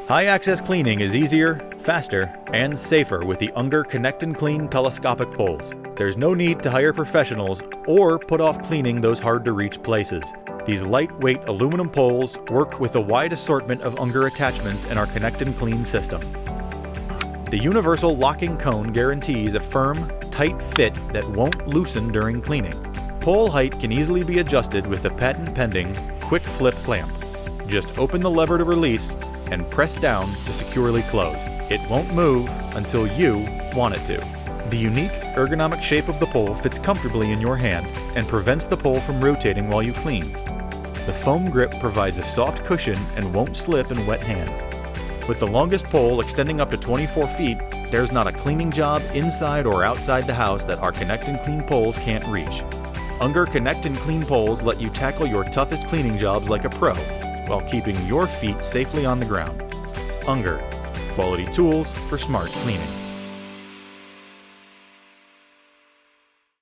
High-access cleaning is easier, faster, and safer with the Unger Connect and Clean telescopic poles. There's no need to hire professionals or put off cleaning those hard-to-reach places. These lightweight aluminum poles work with a wide assortment of Unger attachments in our Connect and Clean system. The universal locking cone guarantees a firm, tight fit that won't loosen during cleaning. Pole height can easily be adjusted with the patent-pending quick flip clamp. Just open the lever to release and press down to securely close. It won't move until you want it to. The unique ergonomic shape of the pole fits comfortably in your hand and prevents the pole from rotating while you clean. The foam grip provides a soft cushion and won't slip in wet hands. With the longest pole extending up to 24 feet, there's not a cleaning job inside or outside the house that our Connect and Clean poles can't reach. Unger Connect and Clean poles let you tackle your toughest cleaning jobs like a pro, while keeping your feet safely on the ground. Unger, quality tools for smart cleaning.